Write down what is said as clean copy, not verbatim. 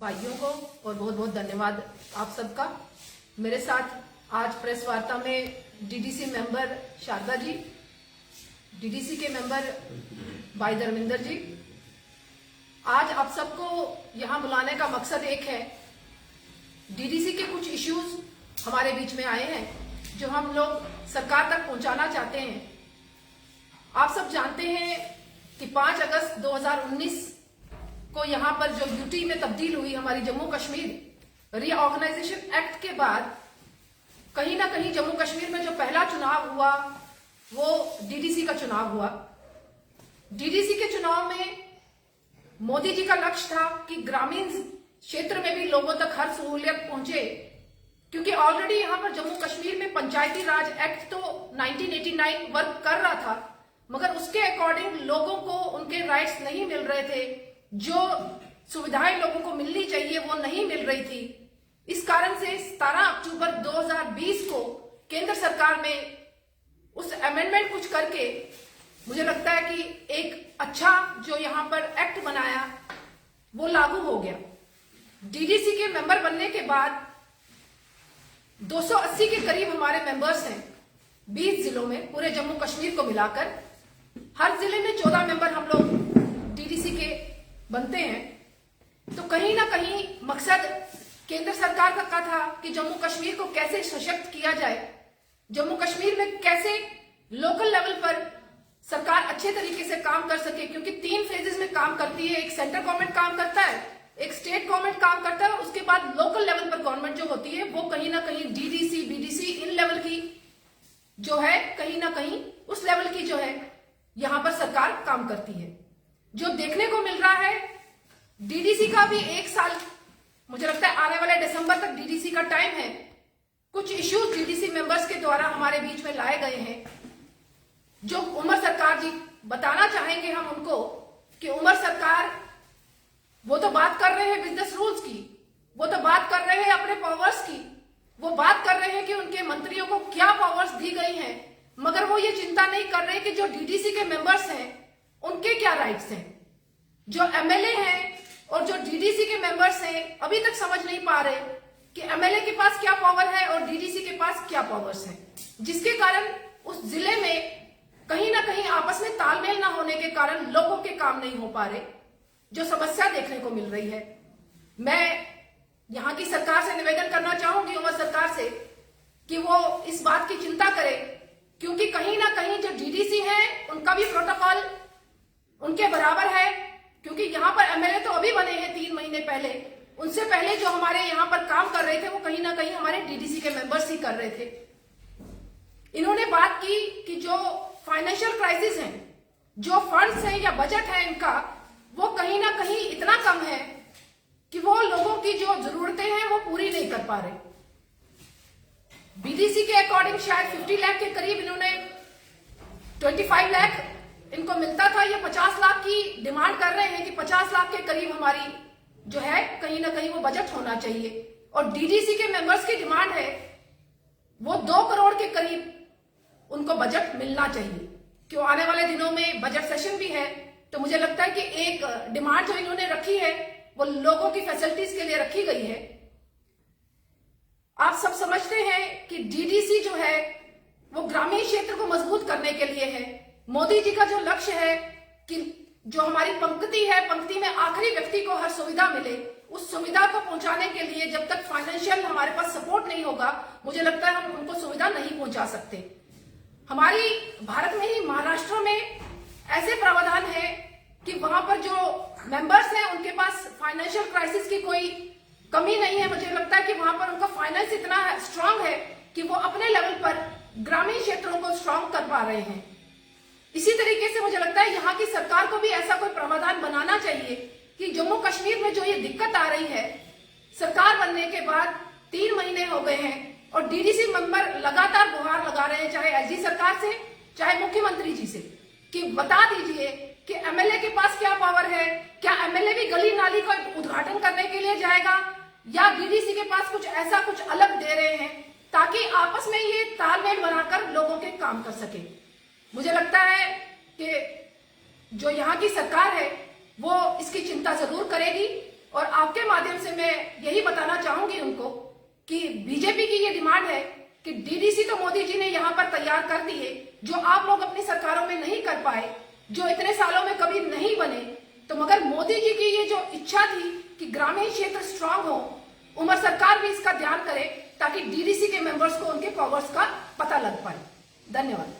भाइयों को और बहुत बहुत धन्यवाद आप सबका। मेरे साथ आज प्रेस वार्ता में DDC member Sharda ji, DDC के मेंबर भाई धर्मेंद्र जी। आज आप सबको यहां बुलाने का मकसद एक है, डीडीसी के कुछ इश्यूज हमारे बीच में आए हैं जो हम लोग सरकार तक पहुंचाना चाहते हैं। आप सब जानते हैं कि 5 अगस्त 2019 को यहाँ पर जो यूटी में तब्दील हुई हमारी जम्मू कश्मीर रीऑर्गेनाइजेशन एक्ट के बाद कहीं ना कहीं जम्मू कश्मीर में जो पहला चुनाव हुआ वो डीडीसी का चुनाव हुआ। डीडीसी के चुनाव में मोदी जी का लक्ष्य था कि ग्रामीण क्षेत्र में भी लोगों तक हर सहूलियत पहुंचे, क्योंकि ऑलरेडी यहाँ पर जम्मू कश्मीर में पंचायती राज एक्ट तो 1989 वर्क कर रहा था, मगर उसके अकॉर्डिंग लोगों को उनके राइट्स नहीं मिल रहे थे, जो सुविधाएं लोगों को मिलनी चाहिए वो नहीं मिल रही थी। इस कारण से 17 अक्टूबर 2020 को केंद्र सरकार में उस अमेंडमेंट कुछ करके मुझे लगता है कि एक अच्छा जो यहाँ पर एक्ट बनाया वो लागू हो गया। डीडीसी के मेंबर बनने के बाद 280 के करीब हमारे मेंबर्स हैं 20 जिलों में, पूरे जम्मू कश्मीर को मिलाकर। हर जिले में 14 मेंबर हम लोग डीडीसी के बनते हैं। तो कहीं ना कहीं मकसद केंद्र सरकार का था कि जम्मू कश्मीर को कैसे सशक्त किया जाए, जम्मू कश्मीर में कैसे लोकल लेवल पर सरकार अच्छे तरीके से काम कर सके, क्योंकि 3 फेजेस में काम करती है। एक सेंट्रल गवर्नमेंट काम करता है, एक स्टेट गवर्नमेंट काम करता है, उसके बाद लोकल लेवल पर गवर्नमेंट जो होती है वो कहीं ना कहीं डीडीसी बीडीसी इन लेवल की जो है, कहीं ना कहीं उस लेवल की जो है यहां पर सरकार काम करती है। जो देखने को मिल रहा है, डीडीसी का भी 1 साल मुझे लगता है आने वाले दिसंबर तक डीडीसी का टाइम है। कुछ इश्यूज डीडीसी मेंबर्स के द्वारा हमारे बीच में लाए गए हैं, जो उमर सरकार जी बताना चाहेंगे हम उनको कि उमर सरकार वो तो बात कर रहे हैं बिजनेस रूल्स की, वो तो बात कर रहे हैं अपने पावर्स की, वो बात कर रहे हैं कि उनके मंत्रियों को क्या पावर्स दी गई हैं, मगर वो ये चिंता नहीं कर रहे कि जो डीडीसी के मेंबर्स हैं उनके क्या राइट्स हैं। जो एमएलए हैं और जो डीडीसी के मेंबर्स हैं अभी तक समझ नहीं पा रहे कि एमएलए के पास क्या पावर है और डीडीसी के पास क्या पावर्स हैं, जिसके कारण उस जिले में कहीं ना कहीं आपस में तालमेल ना होने के कारण लोगों के काम नहीं हो पा रहे, जो समस्या देखने को मिल रही है। मैं यहां की सरकार से निवेदन करना चाहूंगी, उमर सरकार से, कि वो इस बात की चिंता करे, क्योंकि कहीं ना कहीं जो डीडीसी है उनका भी प्रोटोकॉल उनके बराबर है, क्योंकि यहाँ पर एमएलए तो अभी बने हैं 3 महीने पहले, उनसे पहले जो हमारे यहाँ पर काम कर रहे थे वो कहीं ना कहीं हमारे डीडीसी के मेंबर्स ही कर रहे थे। इन्होंने बात की कि जो फाइनेंशियल क्राइसिस है, जो फंड्स हैं या बजट है इनका, वो कहीं ना कहीं इतना कम है कि वो लोगों की जो जरूरतें हैं वो पूरी नहीं कर पा रहे। बीडीसी के अकॉर्डिंग शायद 50 लाख के करीब इन्होंने 25 लाख इनको मिलता था, ये 50 लाख की डिमांड कर रहे हैं कि 50 लाख के करीब हमारी जो है कहीं ना कहीं वो बजट होना चाहिए। और डीडीसी के मेंबर्स की डिमांड है वो 2 करोड़ के करीब उनको बजट मिलना चाहिए। क्यों आने वाले दिनों में बजट सेशन भी है, तो मुझे लगता है कि एक डिमांड जो इन्होंने रखी है वो लोगों की फैसिलिटीज के लिए रखी गई है। आप सब समझते हैं कि डीडीसी जो है वो ग्रामीण क्षेत्र को मजबूत करने के लिए है। मोदी जी का जो लक्ष्य है कि जो हमारी पंक्ति है, पंक्ति में आखिरी व्यक्ति को हर सुविधा मिले, उस सुविधा को पहुंचाने के लिए जब तक फाइनेंशियल हमारे पास सपोर्ट नहीं होगा, मुझे लगता है हम उनको सुविधा नहीं पहुंचा सकते। हमारी भारत में ही महाराष्ट्र में ऐसे प्रावधान है कि वहां पर जो मेंबर्स हैं उनके पास फाइनेंशियल क्राइसिस की कोई कमी नहीं है। मुझे लगता है कि वहां पर उनका फाइनेंस इतना स्ट्रांग है कि वो अपने लेवल पर ग्रामीण क्षेत्रों को स्ट्रांग कर पा रहे हैं। इसी तरीके से मुझे लगता है यहाँ की सरकार को भी ऐसा कोई प्रावधान बनाना चाहिए कि जम्मू कश्मीर में जो ये दिक्कत आ रही है, सरकार बनने के बाद 3 महीने हो गए हैं और डीडीसी मेंबर लगातार गुहार लगा रहे हैं, चाहे एसडी सरकार से चाहे मुख्यमंत्री जी से, कि बता दीजिए कि एमएलए के पास क्या पावर है, क्या एमएलए भी गली नाली का उद्घाटन करने के लिए जाएगा या डीडीसी के पास कुछ ऐसा कुछ अलग दे रहे हैं ताकि आपस में ये तालमेल बनाकर लोगों के काम कर सके। मुझे लगता है कि जो यहाँ की सरकार है वो इसकी चिंता जरूर करेगी और आपके माध्यम से मैं यही बताना चाहूंगी उनको कि बीजेपी की ये डिमांड है कि डीडीसी तो मोदी जी ने यहां पर तैयार कर दिए, जो आप लोग अपनी सरकारों में नहीं कर पाए, जो इतने सालों में कभी नहीं बने। तो मगर मोदी जी की ये जो इच्छा थी कि ग्रामीण क्षेत्र स्ट्रांग हो, उमर सरकार भी इसका ध्यान करे ताकि डीडीसी के मेंबर्स को उनके पावर्स का पता लग पाए। धन्यवाद।